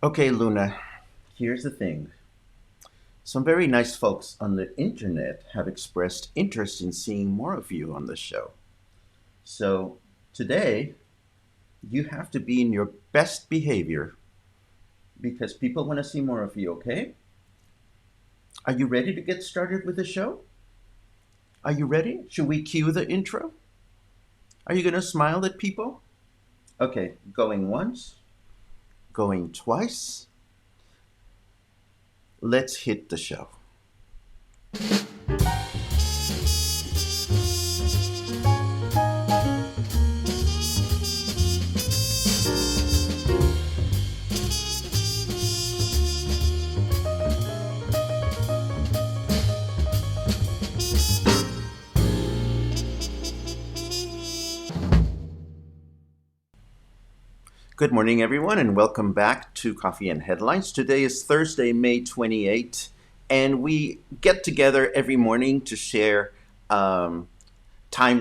Okay, Luna, here's the thing. Some very nice folks on the internet have expressed interest in seeing more of you on the show. So today, you have to be in your best behavior because people want to see more of you, okay? Are you ready to get started with the show? Are you ready? Should we cue the intro? Are you going to smile at people? Okay, going once, going twice. Let's hit the show. Good morning, everyone, and welcome back to Coffee and Headlines. Today is Thursday, May 28th, and we get together every morning to share time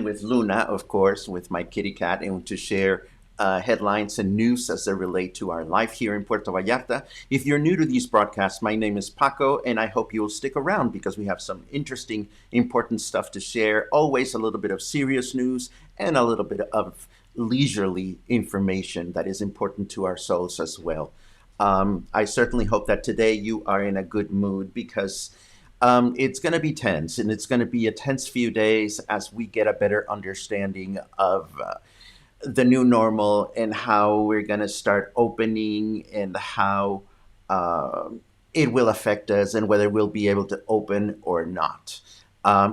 with Luna, of course, with my kitty cat, and to share headlines and news as they relate to our life here in Puerto Vallarta. If you're new to these broadcasts, my name is Paco, and I hope you'll stick around because we have some interesting, important stuff to share. Always a little bit of serious news and a little bit of leisurely information that is important to our souls as well. I certainly hope that today you are in a good mood because it's going to be tense, and it's going to be a tense few days as we get a better understanding of the new normal and how we're going to start opening and how it will affect us and whether we'll be able to open or not.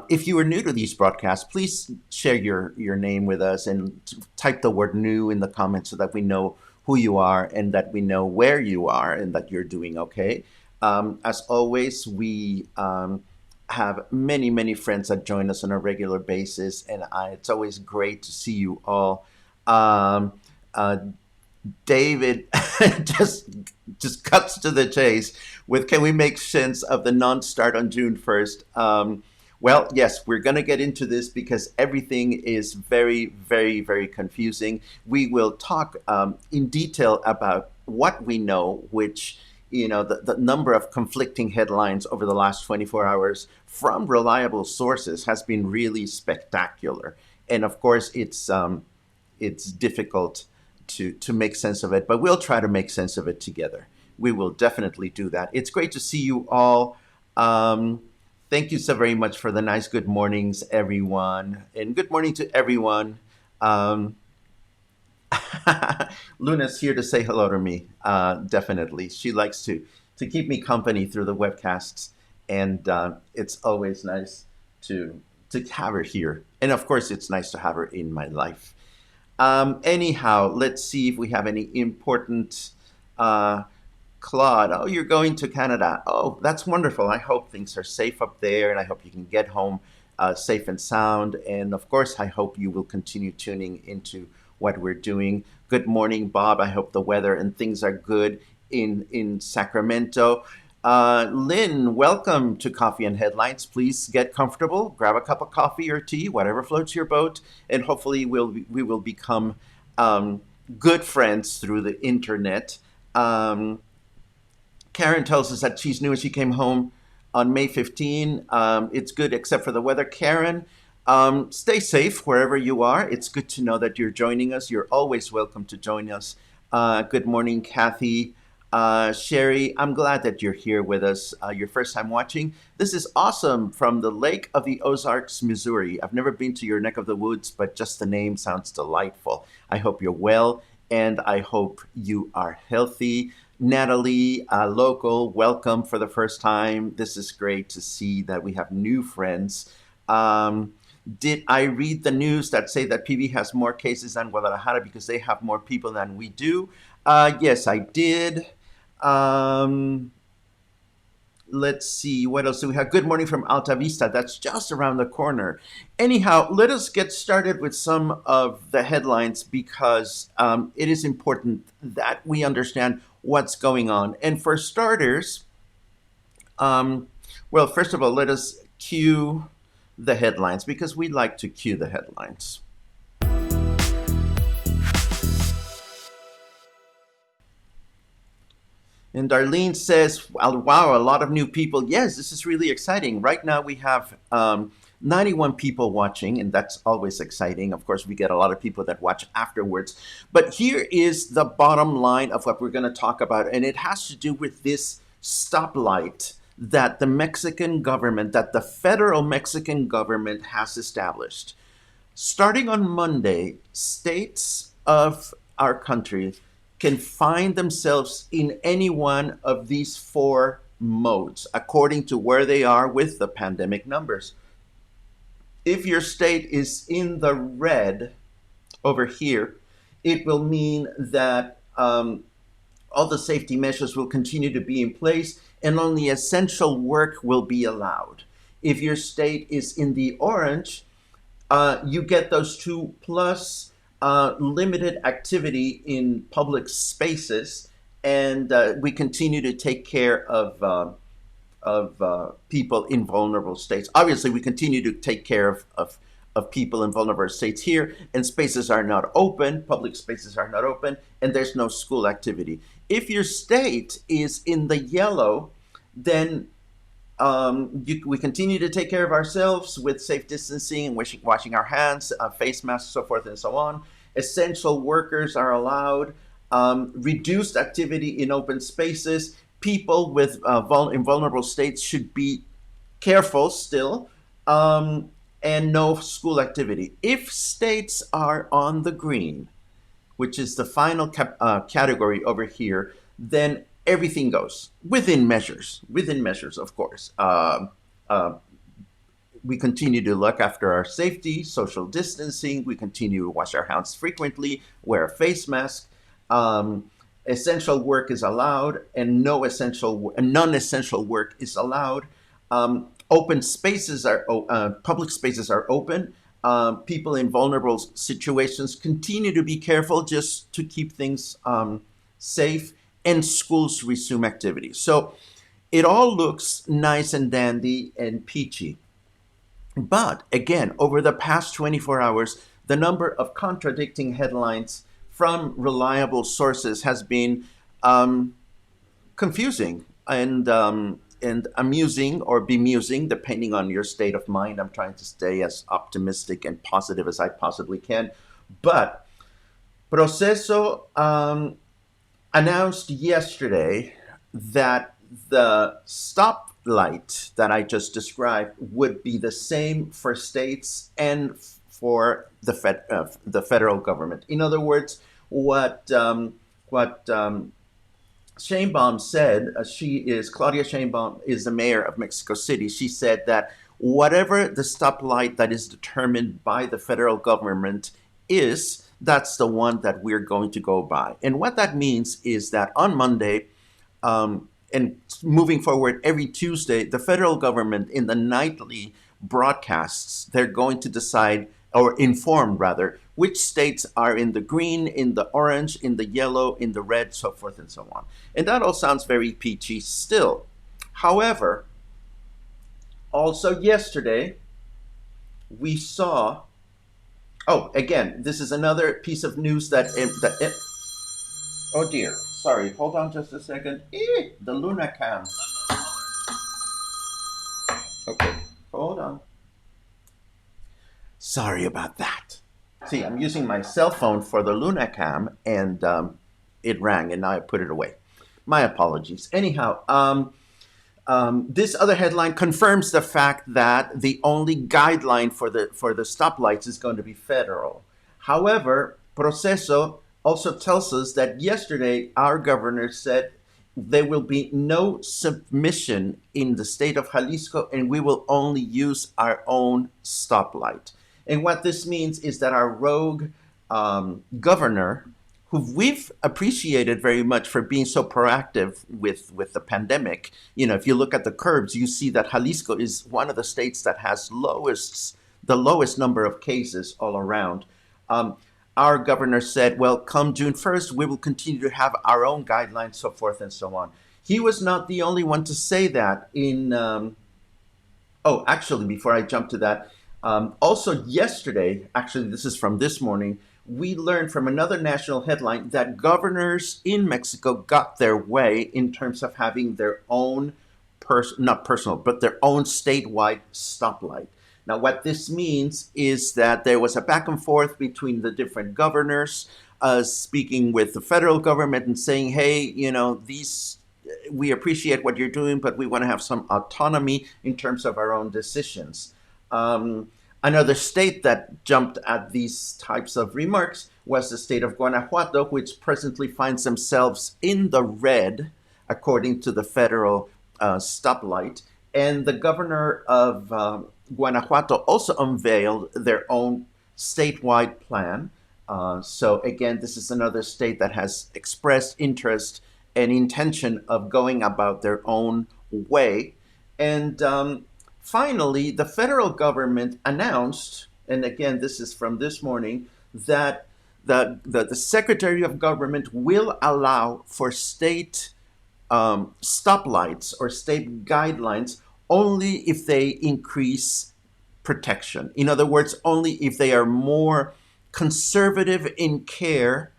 If you are new to these broadcasts, please share your name with us and type the word new in the comments so that we know who you are and that we know where you are and that you're doing okay. As always, we have many, many friends that join us on a regular basis, and it's always great to see you all. Um, uh, David just just cuts to the chase with, can we make sense of the non-start on June 1st? Well, yes, we're going to get into this because everything is very, very, very confusing. We will talk in detail about what we know, which, the number of conflicting headlines over the last 24 hours from reliable sources has been really spectacular. And of course, it's difficult to make sense of it, but we'll try to make sense of it together. We will definitely do that. It's great to see you all. Um, Thank you so very much for the nice good mornings, everyone. And good morning to everyone. Um, Luna's here to say hello to me, definitely. She likes to keep me company through the webcasts, and it's always nice to have her here. And of course, it's nice to have her in my life. Anyhow, let's see if we have any important. Claude, oh, you're going to Canada. Oh, that's wonderful. I hope things are safe up there, and I hope you can get home safe and sound. And of course, I hope you will continue tuning into what we're doing. Good morning, Bob. I hope the weather and things are good in Sacramento. Lynn, welcome to Coffee and Headlines. Please get comfortable, grab a cup of coffee or tea, whatever floats your boat, and hopefully we will become good friends through the internet. Um, Karen tells us that she's new and she came home on May 15. It's good except for the weather. Karen, stay safe wherever you are. It's good to know that you're joining us. You're always welcome to join us. Good morning, Kathy. Sherry, I'm glad that you're here with us. Your first time watching. This is awesome from the Lake of the Ozarks, Missouri. I've never been to your neck of the woods, but just the name sounds delightful. I hope you're well and I hope you are healthy. Natalie, local, welcome for the first time. This is great to see that we have new friends. Um, did I read the news that say that PV has more cases than Guadalajara because they have more people than we do? Yes, I did. Um, let's see, what else do we have? Good morning from Alta Vista. That's just around the corner. Anyhow, let us get started with some of the headlines because it is important that we understand what's going on. And for starters, um, well, first of all, let us cue the headlines because we like to cue the headlines. And Darlene says, "Wow, wow, a lot of new people." Yes, this is really exciting. Right now we have 91 people watching, and that's always exciting. Of course, we get a lot of people that watch afterwards. But here is the bottom line of what we're going to talk about, and it has to do with this stoplight that the Mexican government, that the federal Mexican government has established. Starting on Monday, states of our country can find themselves in any one of these four modes according to where they are with the pandemic numbers. If your state is in the red over here, it will mean that all the safety measures will continue to be in place and only essential work will be allowed. If your state is in the orange, you get those two plus limited activity in public spaces, and we continue to take care of people in vulnerable states. Obviously, we continue to take care of people in vulnerable states here, and spaces are not open, public spaces are not open, and there's no school activity. If your state is in the yellow, then we continue to take care of ourselves with safe distancing, washing our hands, face masks, so forth and so on. Essential workers are allowed. Reduced activity in open spaces. People with in vulnerable states should be careful still, and no school activity. If states are on the green, which is the final category over here, then everything goes within measures, of course. We continue to look after our safety, social distancing. We continue to wash our hands frequently, wear a face mask. Essential work is allowed, and non-essential work is allowed. Open spaces are public spaces are open. People in vulnerable situations continue to be careful just to keep things safe, and schools resume activities. So it all looks nice and dandy and peachy. But again, over the past 24 hours, the number of contradicting headlines from reliable sources has been confusing and amusing or bemusing, depending on your state of mind. I'm trying to stay as optimistic and positive as I possibly can. But Proceso announced yesterday that the stoplight that I just described would be the same for states and for the federal government. In other words, what Sheinbaum said, Claudia Sheinbaum is the mayor of Mexico City. She said that whatever the stoplight that is determined by the federal government is, that's the one that we're going to go by. And what that means is that on Monday, and moving forward every Tuesday, the federal government in the nightly broadcasts, they're going to decide, or inform rather, which states are in the green, in the orange, in the yellow, in the red, so forth and so on. And that all sounds very peachy still. However, also yesterday, we saw, again, this is another piece of news oh dear, sorry, hold on just a second. The Luna Cam. Okay, hold on. Sorry about that. See, I'm using my cell phone for the Luna Cam, and it rang, and now I put it away. My apologies. Anyhow, this other headline confirms the fact that the only guideline for the stoplights is going to be federal. However, Proceso also tells us that yesterday our governor said there will be no submission in the state of Jalisco, and we will only use our own stoplight. And what this means is that our rogue governor, who we've appreciated very much for being so proactive with the pandemic. If you look at the curves, you see that Jalisco is one of the states that has the lowest number of cases all around. Our governor said, well, come June 1st, we will continue to have our own guidelines, so forth and so on. He was not the only one to say that actually, before I jump to that, also yesterday, actually this is from this morning, we learned from another national headline that governors in Mexico got their way in terms of having their own, not personal, but their own statewide stoplight. Now, what this means is that there was a back and forth between the different governors, speaking with the federal government and saying, hey, these we appreciate what you're doing, but we want to have some autonomy in terms of our own decisions. Another state that jumped at these types of remarks was the state of Guanajuato, which presently finds themselves in the red, according to the federal stoplight. And the governor of Guanajuato also unveiled their own statewide plan. So again, this is another state that has expressed interest and intention of going about their own way. And finally, the federal government announced, and again, this is from this morning, that the Secretary of Government will allow for state stoplights or state guidelines only if they increase protection. In other words, only if they are more conservative in care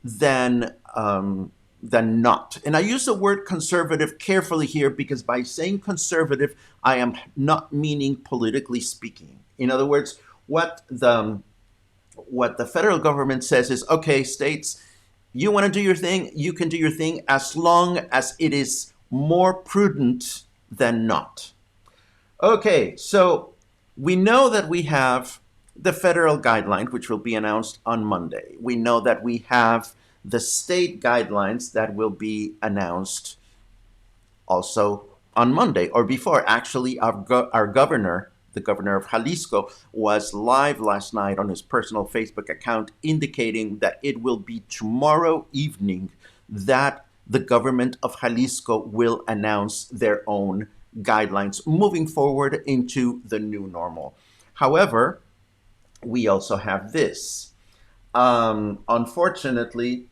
than not. And I use the word conservative carefully here because by saying conservative, I am not meaning politically speaking. In other words, what the federal government says is, okay, states, you want to do your thing, you can do your thing as long as it is more prudent than not. Okay, so we know that we have the federal guideline, which will be announced on Monday. We know that we have the state guidelines that will be announced also on Monday or before. Actually, our governor, the governor of Jalisco, was live last night on his personal Facebook account indicating that it will be tomorrow evening that the government of Jalisco will announce their own guidelines moving forward into the new normal. However, we also have this. Unfortunately,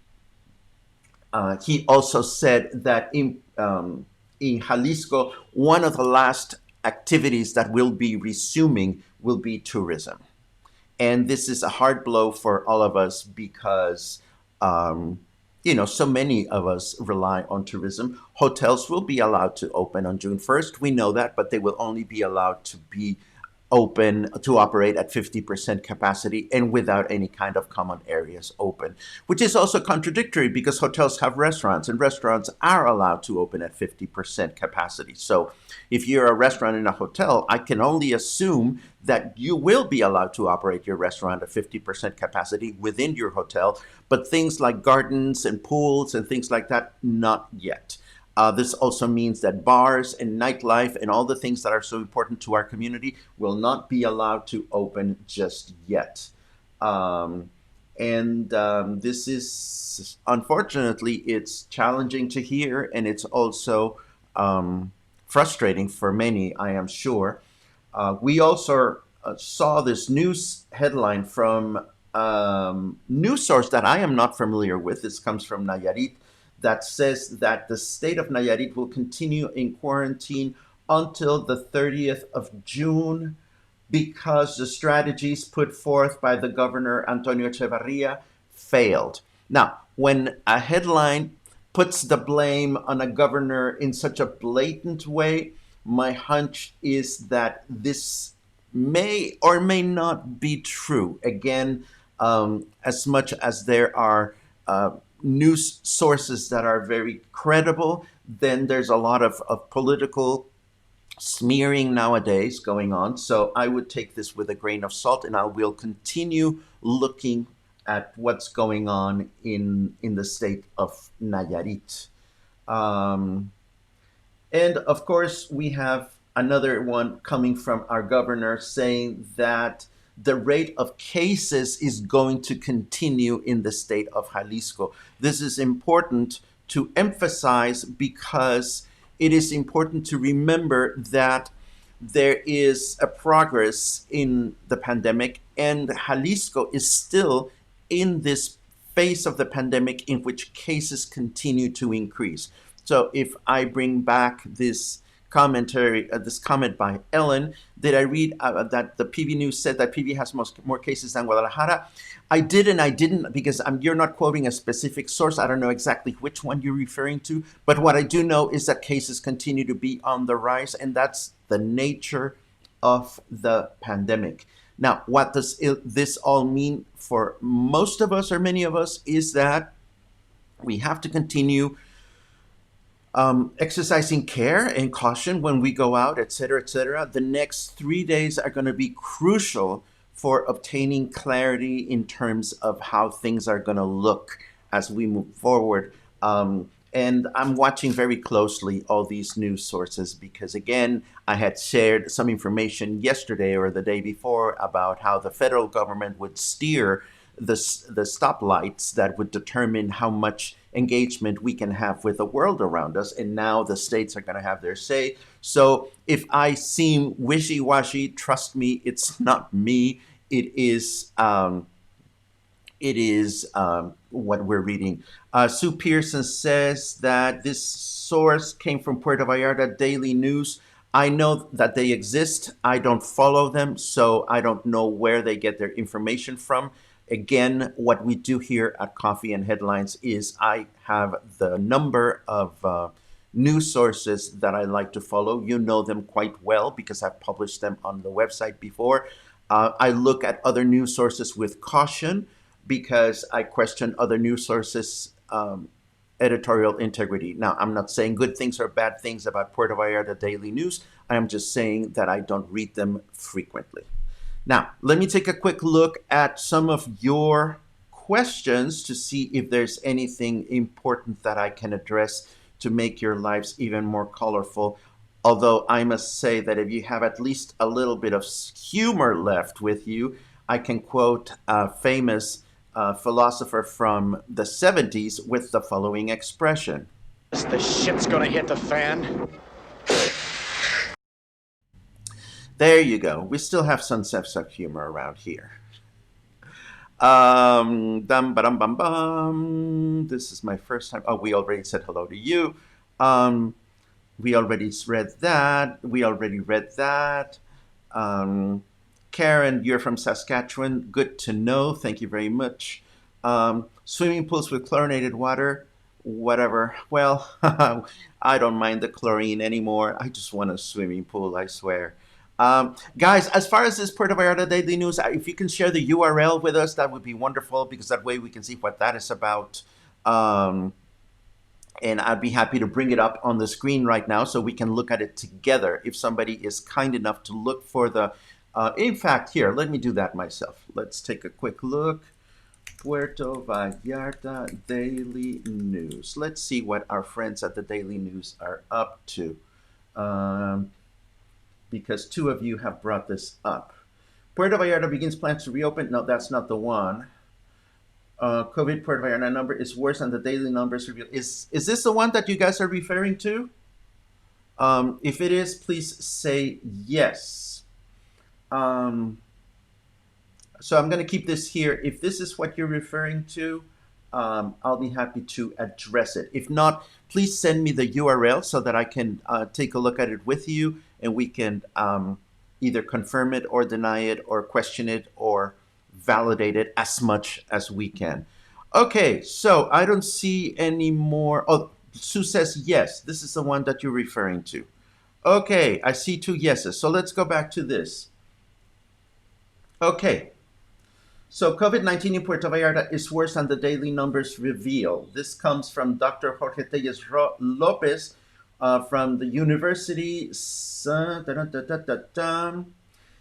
he also said that in Jalisco, one of the last activities that will be resuming will be tourism. And this is a hard blow for all of us because, so many of us rely on tourism. Hotels will be allowed to open on June 1st. We know that, but they will only be allowed to be open to operate at 50% capacity and without any kind of common areas open, which is also contradictory because hotels have restaurants and restaurants are allowed to open at 50% capacity. So if you're a restaurant in a hotel, I can only assume that you will be allowed to operate your restaurant at 50% capacity within your hotel, but things like gardens and pools and things like that, not yet. This also means that bars and nightlife and all the things that are so important to our community will not be allowed to open just yet. This is, unfortunately, it's challenging to hear, and it's also frustrating for many, I am sure. We also saw this news headline from news source that I am not familiar with. This comes from Nayarit, that says that the state of Nayarit will continue in quarantine until the 30th of June because the strategies put forth by the governor, Antonio Echevarria, failed. Now, when a headline puts the blame on a governor in such a blatant way, my hunch is that this may or may not be true. Again, as much as there are news sources that are very credible, then there's a lot of political smearing nowadays going on. So I would take this with a grain of salt, and I will continue looking at what's going on in the state of Nayarit. And of course, we have another one coming from our governor saying that the rate of cases is going to continue in the state of Jalisco. This is important to emphasize because it is important to remember that there is a progress in the pandemic, and Jalisco is still in this phase of the pandemic in which cases continue to increase. So if I bring back this this comment by Ellen. Did I read that the PV News said that PV has more cases than Guadalajara? I did and I didn't, because you're not quoting a specific source. I don't know exactly which one you're referring to, but what I do know is that cases continue to be on the rise, and that's the nature of the pandemic. Now, what does this all mean for most of us, or many of us, is that we have to continue exercising care and caution when we go out, et cetera, et cetera. The next 3 days are going to be crucial for obtaining clarity in terms of how things are going to look as we move forward. And I'm watching very closely all these news sources because, again, I had shared some information yesterday or the day before about how the federal government would steer the stoplights that would determine how much engagement we can have with the world around us. And now the states are going to have their say. So if I seem wishy-washy, trust me, it's not me. It is what we're reading. Sue Pearson says that this source came from Puerto Vallarta Daily News. I know that they exist. I don't follow them, so I don't know where they get their information from. Again, what we do here at Coffee and Headlines is I have the number of news sources that I like to follow. You know them quite well because I've published them on the website before. I look at other news sources with caution because I question other news sources' editorial integrity. Now, I'm not saying good things or bad things about Puerto Vallarta Daily News. I am just saying that I don't read them frequently. Now, let me take a quick look at some of your questions to see if there's anything important that I can address to make your lives even more colorful. Although I must say that if you have at least a little bit of humor left with you, I can quote a famous philosopher from the 70s with the following expression. The shit's gonna hit the fan. There you go. We still have some sense of humor around here. Dum ba dum bum bum. This is my first time. Oh, we already said hello to you. We already read that. Karen, you're from Saskatchewan. Good to know. Thank you very much. Swimming pools with chlorinated water, whatever. Well, I don't mind the chlorine anymore. I just want a swimming pool, I swear. Guys, as far as this Puerto Vallarta Daily News, if you can share the URL with us, that would be wonderful, because that way we can see what that is about. And I'd be happy to bring it up on the screen right now so we can look at it together if somebody is kind enough to look for the... in fact, here, let me do that myself. Let's take a quick look. Puerto Vallarta Daily News. Let's see what our friends at the Daily News are up to. Because two of you have brought this up. Puerto Vallarta begins plans to reopen. No, that's not the one. COVID Puerto Vallarta number is worse than the daily numbers revealed. Is this the one that you guys are referring to? If it is, please say yes. So I'm going to keep this here. If this is what you're referring to, I'll be happy to address it. If not, please send me the URL so that I can take a look at it with you, and we can either confirm it or deny it or question it or validate it as much as we can. Okay, so I don't see any more. Oh, Sue says yes. This is the one that you're referring to. Okay, I see 2 yeses. So let's go back to this. Okay. So COVID-19 in Puerto Vallarta is worse than the daily numbers reveal. This comes from Dr. Jorge Tellez Lopez from the university.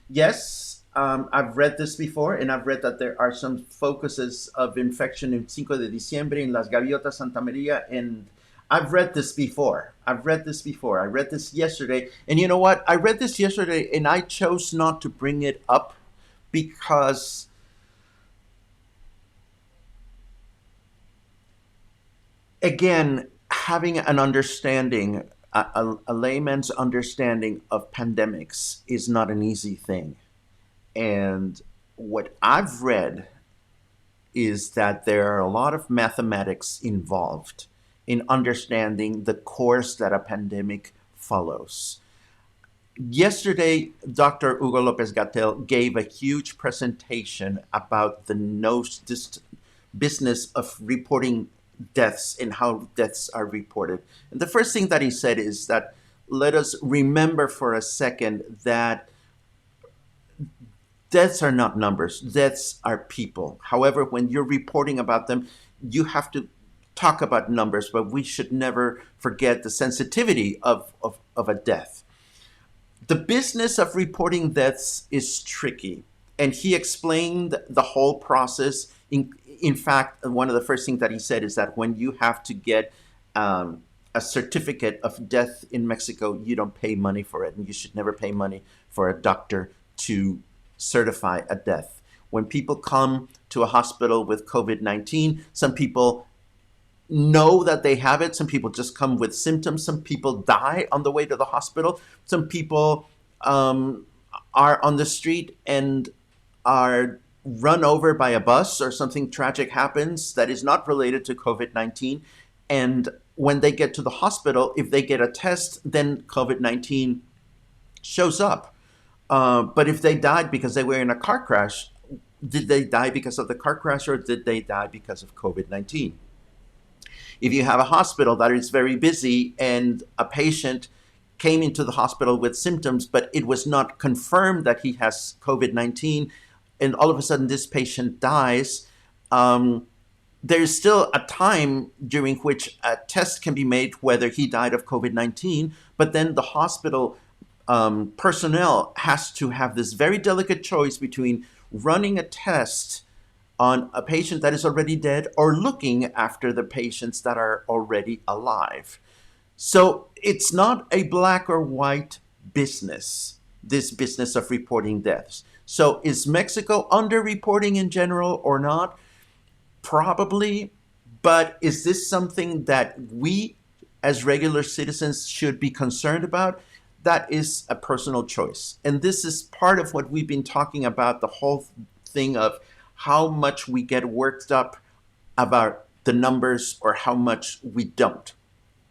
Yes, I've read this before, and I've read that there are some focuses of infection in Cinco de Diciembre, in Las Gaviotas, Santa Maria, and I've read this before. I read this yesterday. And you know what? I read this yesterday, and I chose not to bring it up because... again, having an understanding, a layman's understanding of pandemics is not an easy thing. And what I've read is that there are a lot of mathematics involved in understanding the course that a pandemic follows. Yesterday, Dr. Hugo Lopez Gatell gave a huge presentation about the this business of reporting deaths and how deaths are reported. And the first thing that he said is that let us remember for a second that deaths are not numbers, deaths are people. However, when you're reporting about them, you have to talk about numbers, but we should never forget the sensitivity of a death. The business of reporting deaths is tricky. And he explained the whole process. In fact, one of the first things that he said is that when you have to get a certificate of death in Mexico, you don't pay money for it. And you should never pay money for a doctor to certify a death. When people come to a hospital with COVID-19, some people know that they have it. Some people just come with symptoms. Some people die on the way to the hospital. Some people are on the street and are run over by a bus or something tragic happens that is not related to COVID-19. And when they get to the hospital, if they get a test, then COVID-19 shows up. But if they died because they were in a car crash, did they die because of the car crash or did they die because of COVID-19? If you have a hospital that is very busy and a patient came into the hospital with symptoms, but it was not confirmed that he has COVID-19, and all of a sudden this patient dies, there's still a time during which a test can be made whether he died of COVID-19, but then the hospital personnel has to have this very delicate choice between running a test on a patient that is already dead or looking after the patients that are already alive. So it's not a black or white business, this business of reporting deaths. So is Mexico underreporting in general or not? Probably, but is this something that we as regular citizens should be concerned about? That is a personal choice. And this is part of what we've been talking about, the whole thing of how much we get worked up about the numbers or how much we don't.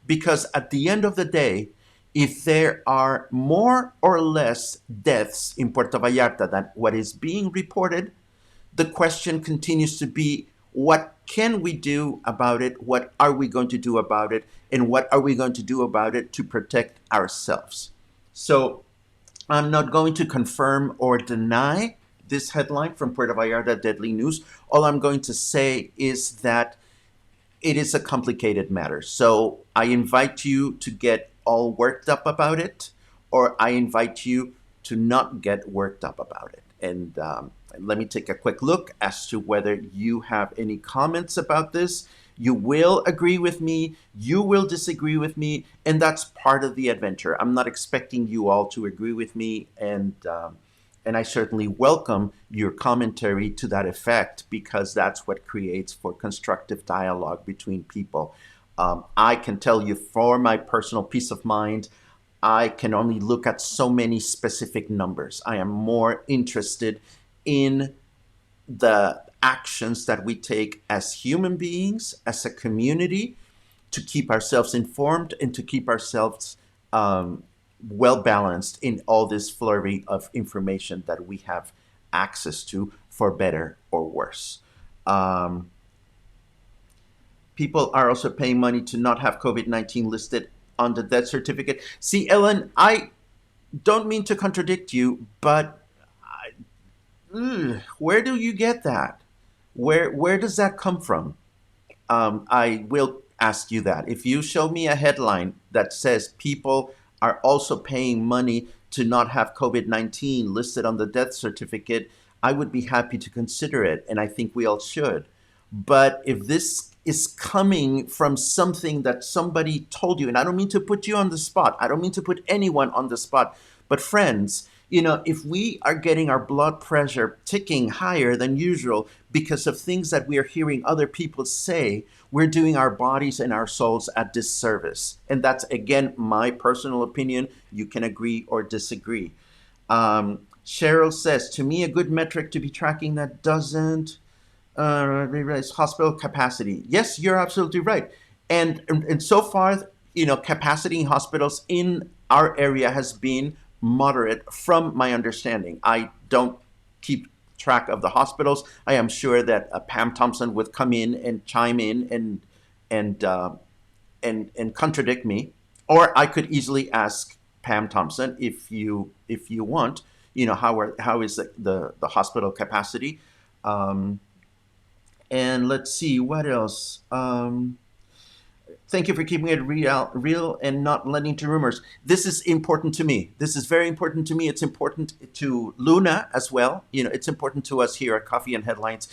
Because at the end of the day, if there are more or less deaths in Puerto Vallarta than what is being reported, the question continues to be, what can we do about it? What are we going to do about it? And what are we going to do about it to protect ourselves? So I'm not going to confirm or deny this headline from Puerto Vallarta Deadly News. All I'm going to say is that it is a complicated matter. So I invite you to get all worked up about it, or I invite you to not get worked up about it. And let me take a quick look as to whether you have any comments about this. You will agree with me, you will disagree with me, and that's part of the adventure. I'm not expecting you all to agree with me, and I certainly welcome your commentary to that effect, because that's what creates for constructive dialogue between people. I can tell you, for my personal peace of mind, I can only look at so many specific numbers. I am more interested in the actions that we take as human beings, as a community, to keep ourselves informed and to keep ourselves well balanced in all this flurry of information that we have access to, for better or worse. People are also paying money to not have COVID-19 listed on the death certificate. See, Ellen, I don't mean to contradict you, but where do you get that? Where does that come from? I will ask you that. If you show me a headline that says people are also paying money to not have COVID-19 listed on the death certificate, I would be happy to consider it, and I think we all should. But if this is coming from something that somebody told you, and I don't mean to put you on the spot, I don't mean to put anyone on the spot, but friends, if we are getting our blood pressure ticking higher than usual because of things that we are hearing other people say, we're doing our bodies and our souls a disservice. And that's, again, my personal opinion. You can agree or disagree. Cheryl says, to me, a good metric to be tracking that doesn't raise hospital capacity. Yes, you're absolutely right. And so far, capacity in hospitals in our area has been moderate from my understanding. I don't keep track of the hospitals. I am sure that Pam Thompson would come in and chime in and and contradict me, or I could easily ask Pam Thompson if you want. How is the hospital capacity? Um, and let's see what else. Thank you for keeping it real and not lending to rumors. This is important to me. This is very important to me. It's important to Luna as well. It's important to us here at Coffee and Headlines.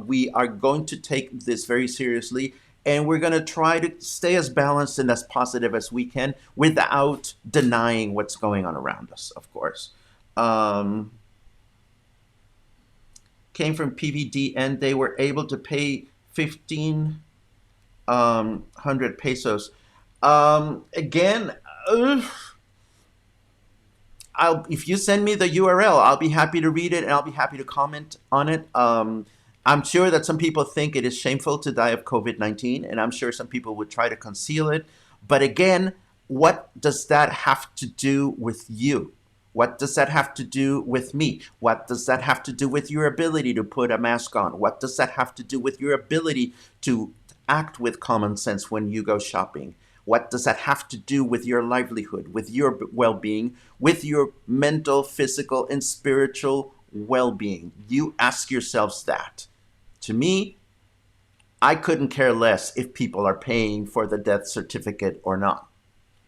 We are going to take this very seriously, and we're going to try to stay as balanced and as positive as we can without denying what's going on around us, of course. Um, Came from PVD, and they were able to pay 1,500 pesos. Again, if you send me the URL, I'll be happy to read it and I'll be happy to comment on it. I'm sure that some people think it is shameful to die of COVID-19, and I'm sure some people would try to conceal it. But again, what does that have to do with you? What does that have to do with me? What does that have to do with your ability to put a mask on? What does that have to do with your ability to act with common sense when you go shopping? What does that have to do with your livelihood, with your well being, with your mental, physical, and spiritual well being? You ask yourselves that. To me, I couldn't care less if people are paying for the death certificate or not,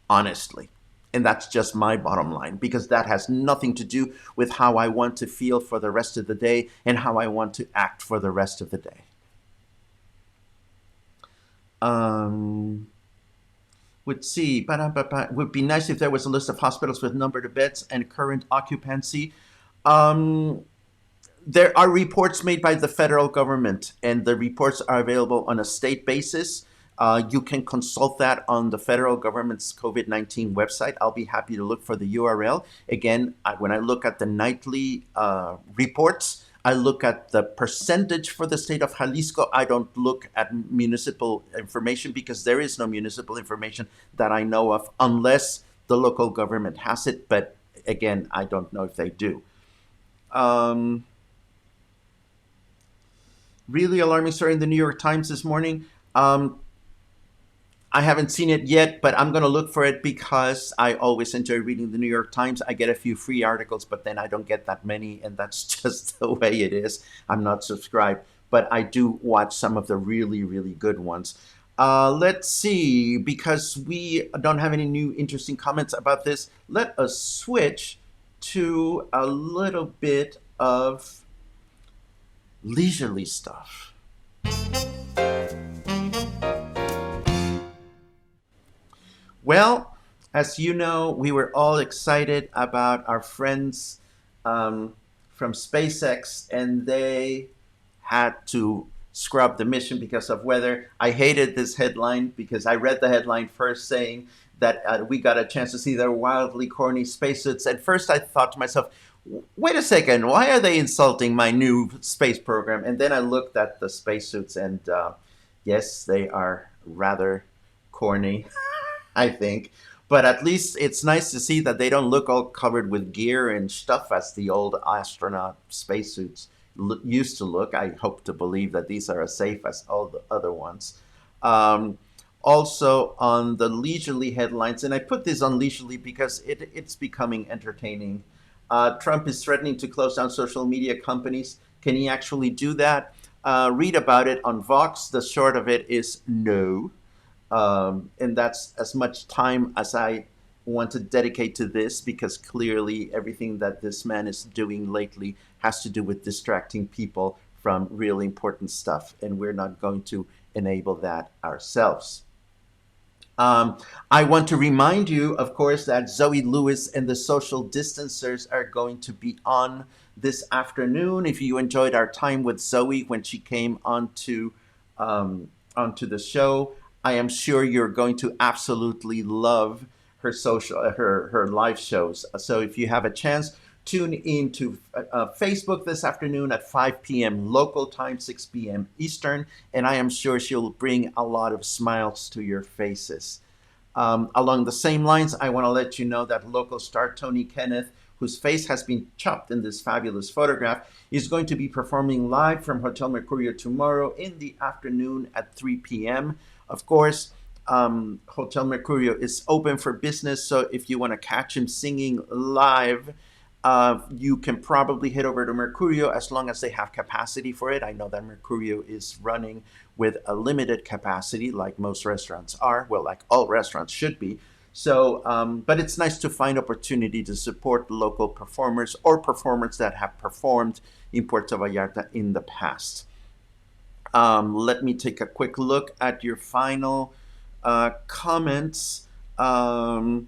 honestly. And that's just my bottom line, because that has nothing to do with how I want to feel for the rest of the day and how I want to act for the rest of the day. Would see, would be nice if there was a list of hospitals with number of beds and current occupancy. Um, there are reports made by the federal government, and the reports are available on a state basis. You can consult that on the federal government's COVID-19 website. I'll be happy to look for the URL. Again, when I look at the nightly reports, I look at the percentage for the state of Jalisco. I don't look at municipal information because there is no municipal information that I know of unless the local government has it. But again, I don't know if they do. Really alarming story in the New York Times this morning. I haven't seen it yet, but I'm going to look for it because I always enjoy reading the New York Times. I get a few free articles, but then I don't get that many, and that's just the way it is. I'm not subscribed, but I do watch some of the really, really good ones. Let's see, because we don't have any new interesting comments about this, let us switch to a little bit of leisurely stuff. Well, as you know, we were all excited about our friends from SpaceX, and they had to scrub the mission because of weather. I hated this headline because I read the headline first saying that we got a chance to see their wildly corny spacesuits. At first, I thought to myself, wait a second, why are they insulting my new space program? And then I looked at the spacesuits, and yes, they are rather corny. I think. But at least it's nice to see that they don't look all covered with gear and stuff as the old astronaut spacesuits used to look. I hope to believe that these are as safe as all the other ones. Um, Also on the leisurely headlines, and I put this on leisurely because it's becoming entertaining. Trump is threatening to close down social media companies. Can he actually do that? Read about it on Vox. The short of it is no. And that's as much time as I want to dedicate to this, because clearly everything that this man is doing lately has to do with distracting people from really important stuff, and we're not going to enable that ourselves. I want to remind you, of course, that Zoe Lewis and the Social Distancers are going to be on this afternoon. If you enjoyed our time with Zoe when she came onto the show, I am sure you're going to absolutely love her live shows. So if you have a chance, tune in to Facebook this afternoon at 5 p.m. local time, 6 p.m. Eastern, and I am sure she'll bring a lot of smiles to your faces. Along the same lines, I want to let you know that local star Tonny Kenneth, whose face has been chopped in this fabulous photograph, is going to be performing live from Hotel Mercurio tomorrow in the afternoon at 3 p.m. Of course, Hotel Mercurio is open for business, so if you want to catch him singing live, you can probably head over to Mercurio as long as they have capacity for it. I know that Mercurio is running with a limited capacity, like most restaurants are. Well, like all restaurants should be. So, but it's nice to find opportunity to support local performers or performers that have performed in Puerto Vallarta in the past. Let me take a quick look at your final comments. Oh,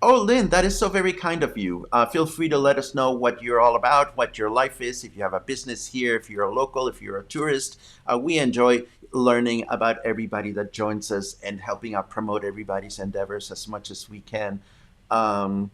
Lynn, that is so very kind of you. Feel free to let us know what you're all about, what your life is, if you have a business here, if you're a local, if you're a tourist. We enjoy learning about everybody that joins us and helping out promote everybody's endeavors as much as we can. Um,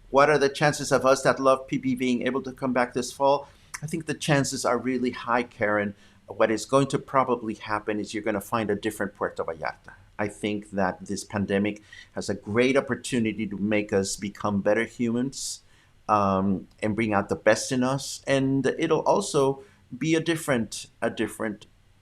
what are the chances of us that love PB being able to come back this fall? I think the chances are really high, Karen. What is going to probably happen is you're going to find a different Puerto Vallarta. I think that this pandemic has a great opportunity to make us become better humans, and bring out the best in us. And it'll also be a different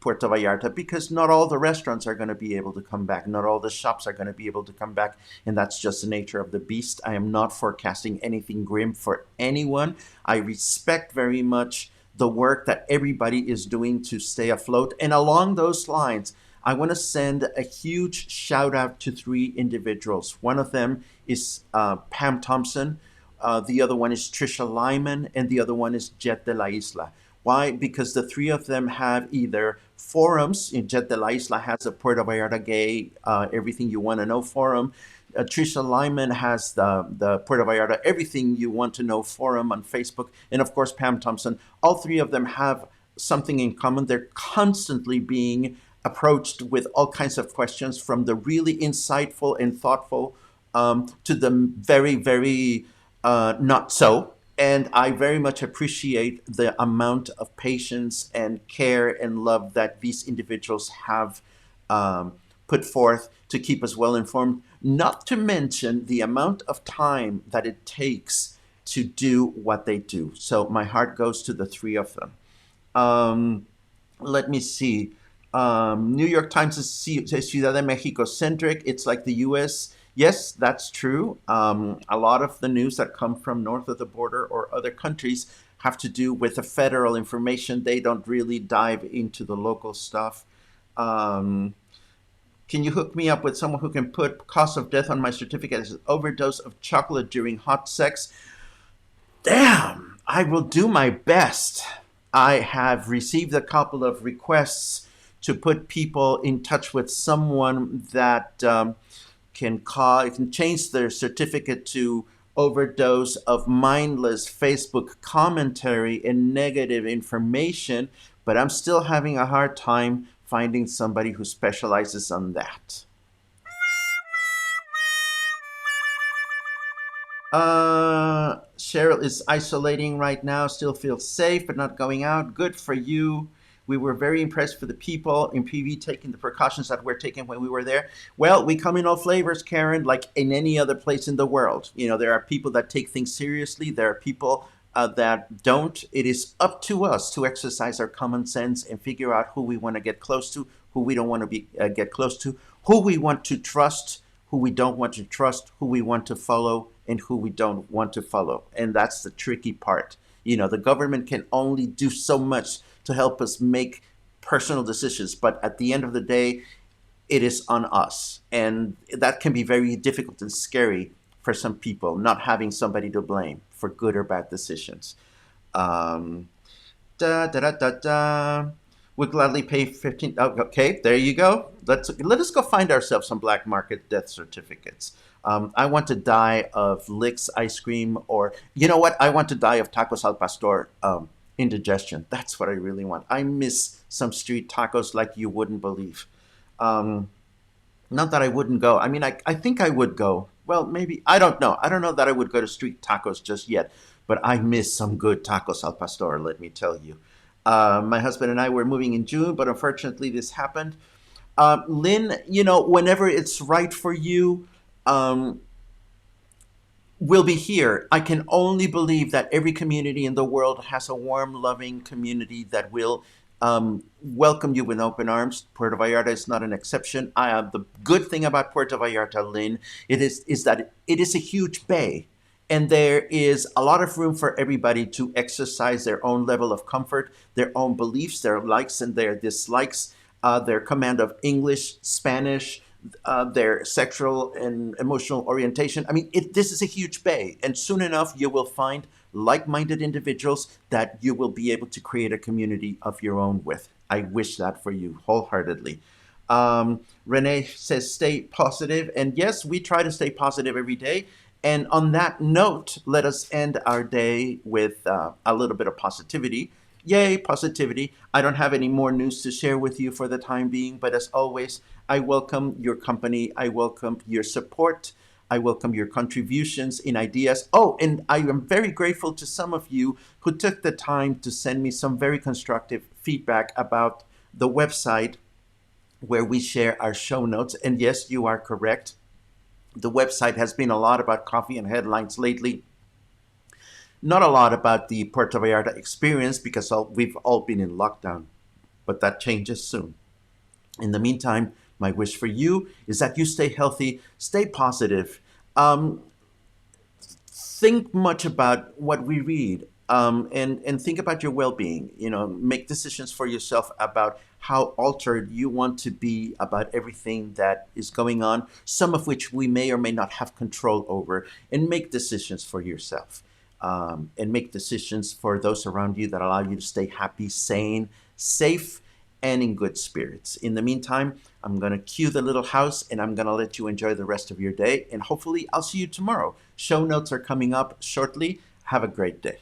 Puerto Vallarta because not all the restaurants are going to be able to come back. Not all the shops are going to be able to come back. And that's just the nature of the beast. I am not forecasting anything grim for anyone. I respect very much the work that everybody is doing to stay afloat. And along those lines, I want to send a huge shout out to three individuals. One of them is Pam Thompson, the other one is Trisha Lyman, and the other one is Jet de la Isla. Why? Because the three of them have either forums. Jet de la Isla has a Puerto Vallarta Gay Everything You Want to Know forum. Trisha Lyman has the Puerto Vallarta Everything You Want to Know forum on Facebook. And of course, Pam Thompson. All three of them have something in common. They're constantly being approached with all kinds of questions, from the really insightful and thoughtful to the very, very not so. And I very much appreciate the amount of patience and care and love that these individuals have put forth to keep us well informed, not to mention the amount of time that it takes to do what they do. So my heart goes to the three of them. Um, Let me see. New York Times is Ciudad de Mexico centric. It's like the US. Yes, that's true. A lot of the news that come from north of the border or other countries have to do with the federal information. They don't really dive into the local stuff. Um, can you hook me up with someone who can put cause of death on my certificate as an overdose of chocolate during hot sex? Damn, I will do my best. I have received a couple of requests to put people in touch with someone that can change their certificate to overdose of mindless Facebook commentary and negative information, but I'm still having a hard time finding somebody who specializes on that. Cheryl is isolating right now, still feels safe, but not going out. Good for you. We were very impressed with the people in PV taking the precautions that were taken when we were there. Well, we come in all flavors, Karen, like in any other place in the world. You know, there are people that take things seriously. There are people that don't. It is up to us to exercise our common sense and figure out who we want to get close to, who we don't want to get close to, who we want to trust, who we don't want to trust, who we want to follow, and who we don't want to follow. And that's the tricky part. You know, the government can only do so much to help us make personal decisions, but at the end of the day, it is on us. And that can be very difficult and scary for some people, not having somebody to blame for good or bad decisions. Um, da da da da da. Would gladly pay 15. Oh, okay, there you go. Let us go find ourselves some black market death certificates. I want to die of Licks ice cream, or you know what? I want to die of tacos al pastor indigestion. That's what I really want. I miss some street tacos like you wouldn't believe. Um, Not that I wouldn't go. I mean, I think I would go. Well, maybe. I don't know. I don't know that I would go to street tacos just yet, but I miss some good tacos al pastor, let me tell you. My husband and I were moving in June, but unfortunately this happened. Lynn, you know, whenever it's right for you, um, will be here. I can only believe that every community in the world has a warm, loving community that will welcome you with open arms. Puerto Vallarta is not an exception. The good thing about Puerto Vallarta, Lynn, is that it is a huge bay, and there is a lot of room for everybody to exercise their own level of comfort, their own beliefs, their likes and their dislikes, their command of English, Spanish, their sexual and emotional orientation. I mean, this is a huge bay, and soon enough, you will find like minded individuals that you will be able to create a community of your own with. I wish that for you wholeheartedly. Renee says, stay positive. And yes, we try to stay positive every day. And on that note, let us end our day with a little bit of positivity. Yay, positivity. I don't have any more news to share with you for the time being, but as always, I welcome your company. I welcome your support. I welcome your contributions in ideas. Oh, and I am very grateful to some of you who took the time to send me some very constructive feedback about the website where we share our show notes. And yes, you are correct. The website has been a lot about coffee and headlines lately. Not a lot about the Puerto Vallarta experience because we've all been in lockdown, but that changes soon. In the meantime, my wish for you is that you stay healthy, stay positive, um, think much about what we read, and think about your well-being. Make decisions for yourself about how altered you want to be about everything that is going on, some of which we may or may not have control over, and make decisions for yourself. And make decisions for those around you that allow you to stay happy, sane, safe, and in good spirits. In the meantime, I'm going to cue the little house and I'm going to let you enjoy the rest of your day. And hopefully, I'll see you tomorrow. Show notes are coming up shortly. Have a great day.